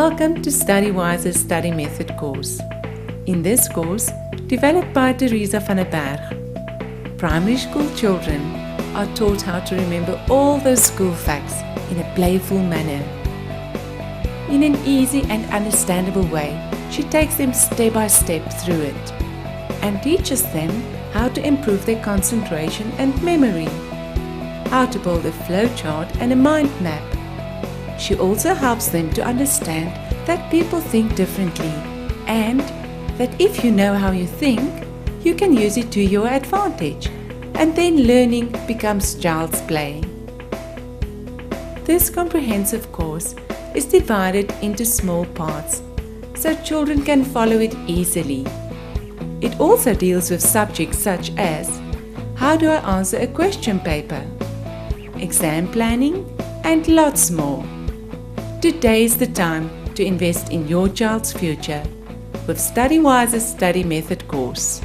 Welcome to Study Study Method course. In this course, developed by Teresa van der Berg, primary school children are taught how to remember all those school facts in a playful manner. In an easy and understandable way, she takes them step by step through it and teaches them how to improve their concentration and memory, how to build a flowchart and a mind map. She also helps them to understand that people think differently and that if you know how you think, you can use it to your advantage, and then learning becomes child's play. This comprehensive course is divided into small parts so children can follow it easily. It also deals with subjects such as how do I answer a question paper, exam planning, and lots more. Today is the time to invest in your child's future with Study Study Method course.